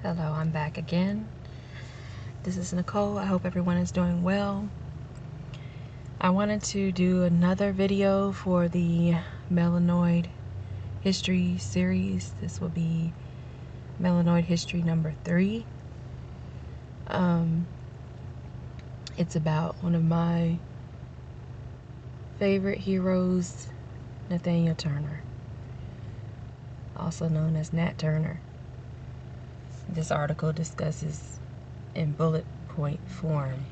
Hello, I'm back again. This is Nicole. I hope everyone is doing well. I wanted to do another video for the Melanoid history series. This will be Melanoid history number 3. It's about one of my favorite heroes, Nat Turner, also known as Nat Turner. This article discusses in bullet point form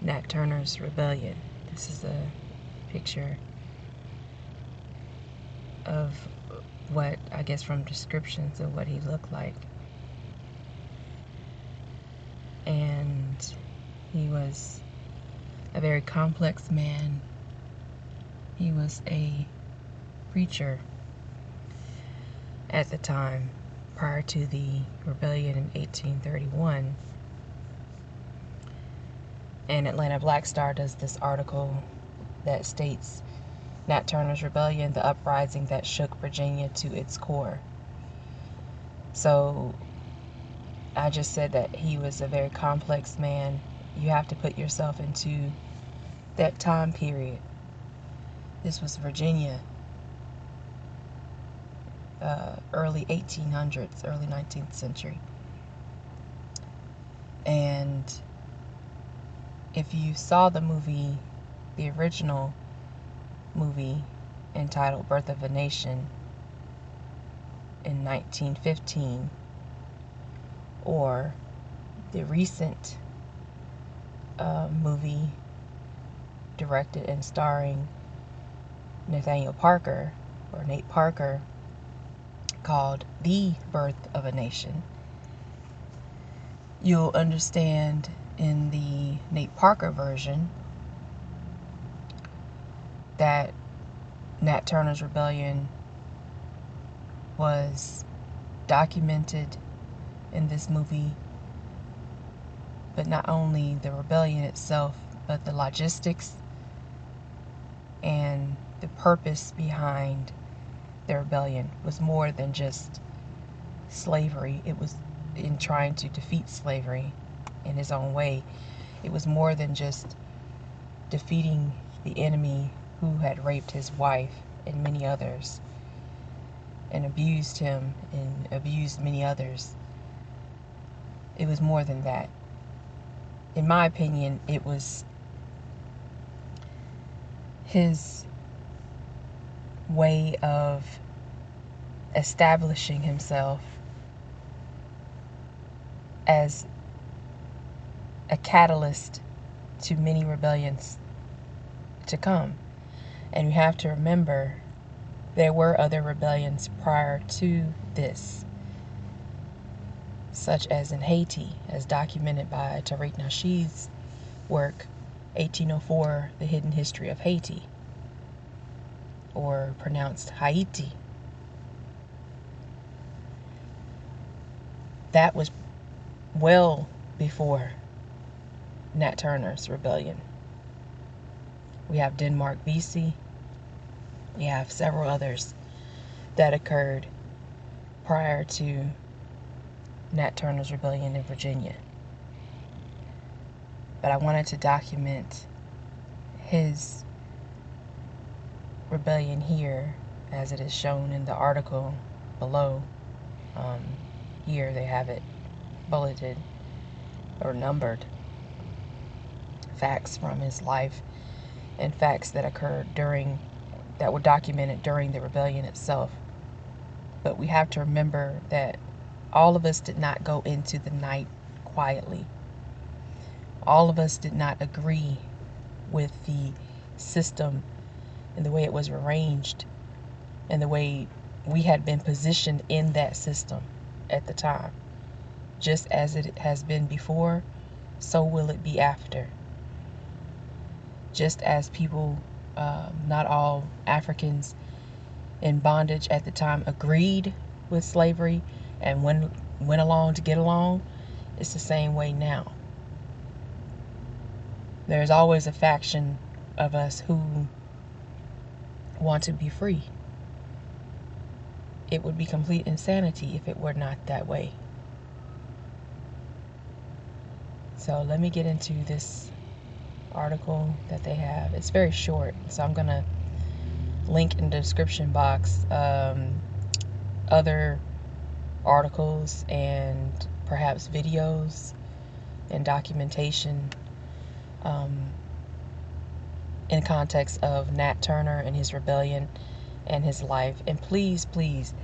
Nat Turner's rebellion. This is a picture of what, I guess from descriptions of what he looked like. And he was a very complex man. He was a preacher at the time, prior to the rebellion in 1831. And Atlanta Black Star does this article that states Nat Turner's rebellion, the uprising that shook Virginia to its core. So I just said that he was a very complex man. You have to put yourself into that time period. This was Virginia, early 1800s, early 19th century. And if you saw the movie, the original movie entitled Birth of a Nation in 1915, or the recent movie directed and starring Nathaniel Parker, or Nate Parker, called The Birth of a Nation, you'll understand in the Nate Parker version that Nat Turner's rebellion was documented in this movie, but not only the rebellion itself, but the logistics and the purpose behind the rebellion was more than just slavery. It was in trying to defeat slavery in his own way. It was more than just defeating the enemy who had raped his wife and many others, and abused him and abused many others. It was more than that. In my opinion, it was his way of establishing himself as a catalyst to many rebellions to come. And you have to remember, there were other rebellions prior to this, such as in Haiti, as documented by Tariq Nasheed's work, 1804, The Hidden History of Haiti, or pronounced Haiti. That was well before Nat Turner's rebellion. We have Denmark, BC. We have several others that occurred prior to Nat Turner's rebellion in Virginia. But I wanted to document his rebellion here, as it is shown in the article below. Here they have it bulleted or numbered. Facts from his life and facts that occurred that were documented during the rebellion itself. But we have to remember that all of us did not go into the night quietly. All of us did not agree with the system and the way it was arranged and the way we had been positioned in that system at the time. Just as it has been before, so will it be after. Just as people, not all Africans in bondage at the time agreed with slavery and went along to get along, it's the same way now. There's always a faction of us who want to be free. It would be complete insanity if it were not that way. So let me get into this article that they have. It's very short, so I'm gonna link in the description box other articles and perhaps videos and documentation in context of Nat Turner and his rebellion and his life. And please, please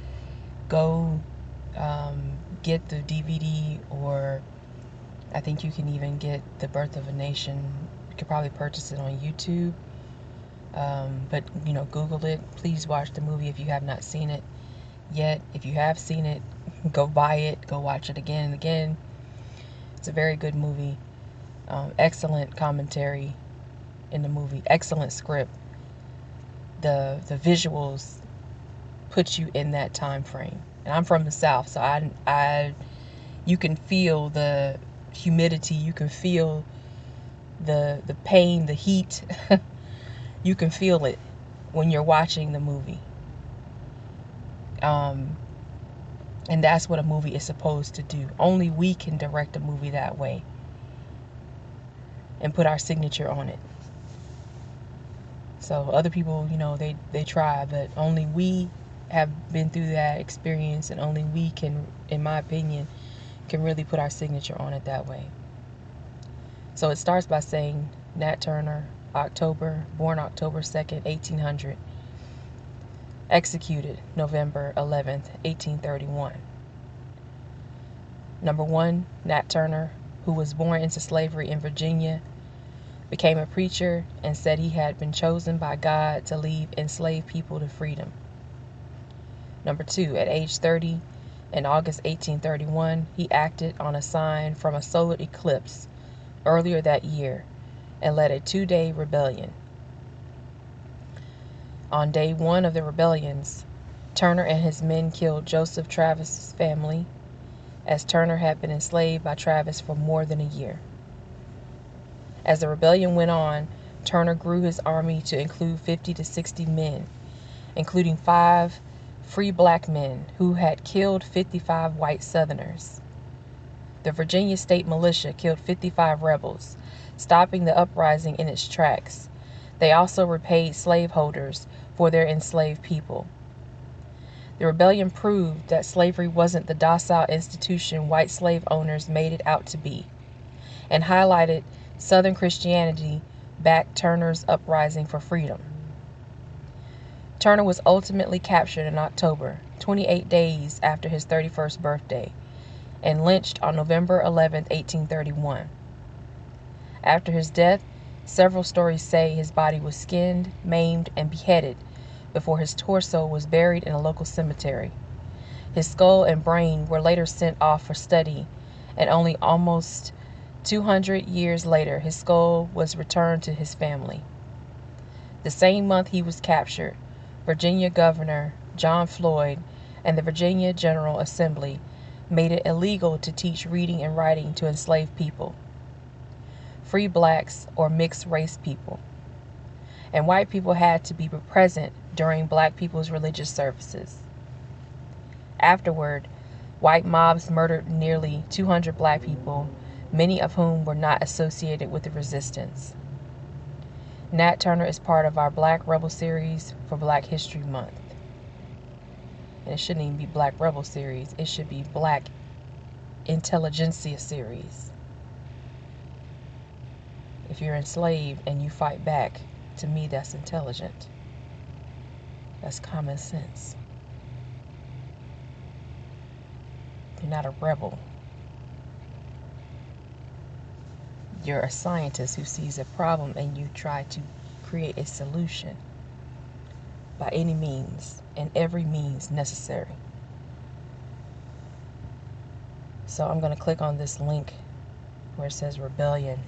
go get the DVD, or I think you can even get The Birth of a Nation. You could probably purchase it on YouTube. But, you know, Google it. Please watch the movie if you have not seen it yet. If you have seen it, go buy it. Go watch it again and again. It's a very good movie. Excellent commentary in the movie. Excellent script. The visuals put you in that time frame. And I'm from the South, so you can feel the humidity. You can feel the pain, the heat. You can feel it when you're watching the movie. And that's what a movie is supposed to do. Only we can direct a movie that way and put our signature on it. So other people, you know, they try, but only we have been through that experience, and only we can, in my opinion, can really put our signature on it that way. So it starts by saying Nat Turner, born October 2nd, 1800, executed November 11th, 1831. Number one, Nat Turner, who was born into slavery in Virginia, became a preacher and said he had been chosen by God to lead enslaved people to freedom. Number two, at age 30, in August 1831, he acted on a sign from a solar eclipse earlier that year and led a 2-day rebellion. On day one of the rebellions, Turner and his men killed Joseph Travis's family, as Turner had been enslaved by Travis for more than a year. As the rebellion went on, Turner grew his army to include 50 to 60 men, including 5 free black men who had killed 55 white Southerners. The Virginia State Militia killed 55 rebels, stopping the uprising in its tracks. They also repaid slaveholders for their enslaved people. The rebellion proved that slavery wasn't the docile institution white slave owners made it out to be, and highlighted Southern Christianity backed Turner's uprising for freedom. Turner was ultimately captured in October, 28 days after his 31st birthday, and lynched on November 11, 1831. After his death, several stories say his body was skinned, maimed, and beheaded before his torso was buried in a local cemetery. His skull and brain were later sent off for study, and only almost 200 years later, his skull was returned to his family. The same month he was captured, Virginia Governor John Floyd and the Virginia General Assembly made it illegal to teach reading and writing to enslaved people, free blacks, or mixed race people. And white people had to be present during black people's religious services. Afterward, white mobs murdered nearly 200 black people, many of whom were not associated with the resistance. Nat Turner is part of our Black Rebel series for Black History Month. And it shouldn't even be Black Rebel series. It should be Black Intelligentsia series. If you're enslaved and you fight back, to me that's intelligent. That's common sense. You're not a rebel. You're a scientist who sees a problem and you try to create a solution by any means and every means necessary. So I'm going to click on this link where it says rebellion.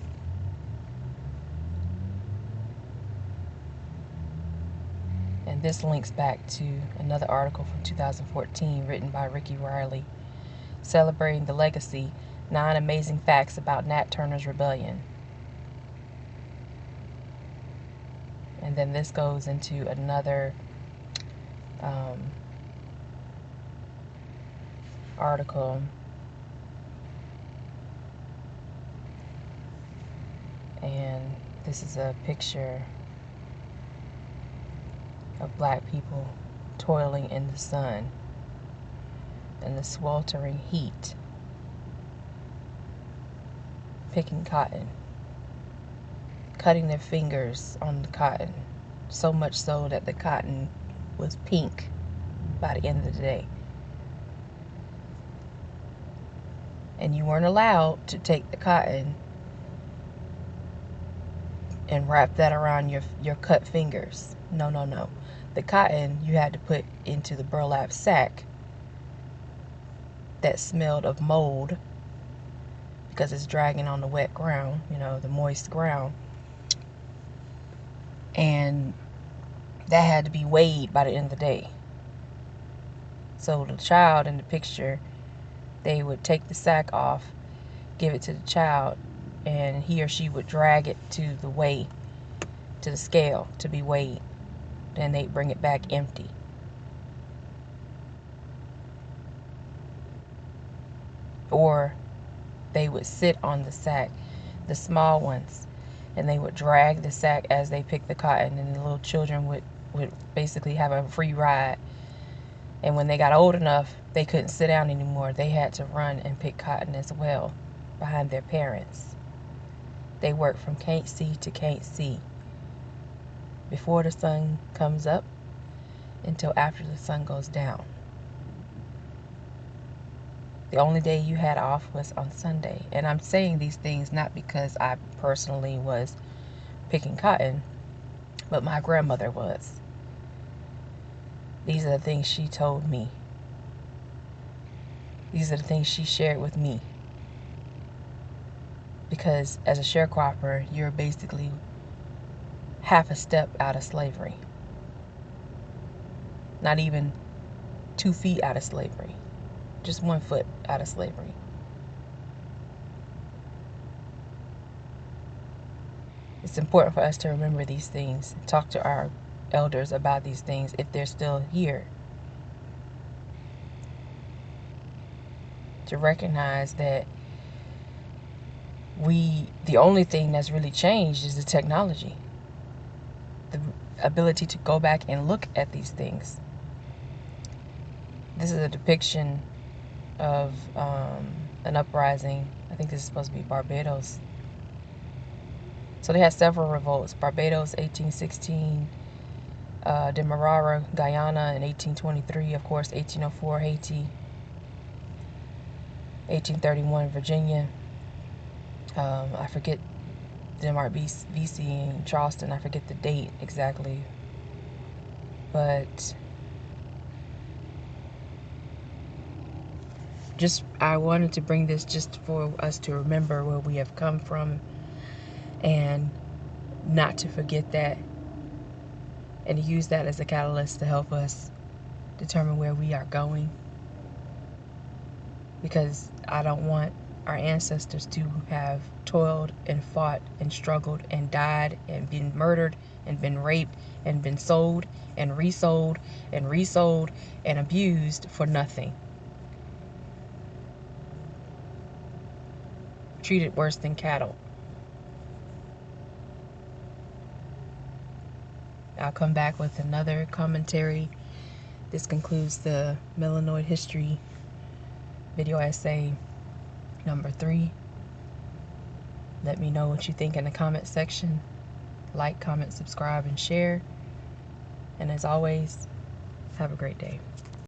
And this links back to another article from 2014 written by Ricky Riley, celebrating the legacy, 9 amazing facts about Nat Turner's rebellion. And then this goes into another article And this is a picture of black people toiling in the sun in the sweltering heat, picking cotton, cutting their fingers on the cotton, so much so that the cotton was pink by the end of the day. And you weren't allowed to take the cotton and wrap that around your cut fingers. No, no, no. The cotton you had to put into the burlap sack that smelled of mold because it's dragging on the wet ground, the moist ground. And that had to be weighed by the end of the day. So the child in the picture, they would take the sack off, give it to the child, and he or she would drag it to the scale to be weighed. Then they'd bring it back empty. Or they would sit on the sack, the small ones, and they would drag the sack as they picked the cotton, and the little children would basically have a free ride. And when they got old enough, they couldn't sit down anymore. They had to run and pick cotton as well behind their parents. They worked from can't see to can't see, before the sun comes up until after the sun goes down. The only day you had off was on Sunday. And I'm saying these things not because I personally was picking cotton, but my grandmother was. These are the things she told me. These are the things she shared with me. Because as a sharecropper, you're basically half a step out of slavery. Not even 2 feet out of slavery. Just 1 foot out of slavery. It's important for us to remember these things, talk to our elders about these things if they're still here. To recognize that the only thing that's really changed is the technology. The ability to go back and look at these things. This is a depiction of an uprising. I think this is supposed to be Barbados. So they had several revolts. Barbados, 1816. Demerara, Guyana in 1823. Of course, 1804, Haiti. 1831, Virginia. I forget Denmark, BC, in Charleston. I forget the date exactly. But I wanted to bring this just for us to remember where we have come from and not to forget that, and to use that as a catalyst to help us determine where we are going. Because I don't want our ancestors to have toiled and fought and struggled and died and been murdered and been raped and been sold and resold and resold and abused for nothing. Treated worse than cattle. I'll come back with another commentary. This concludes the Melanoid history video essay number 3. Let me know what you think in the comment section. Like, comment, subscribe, and share. And as always, have a great day.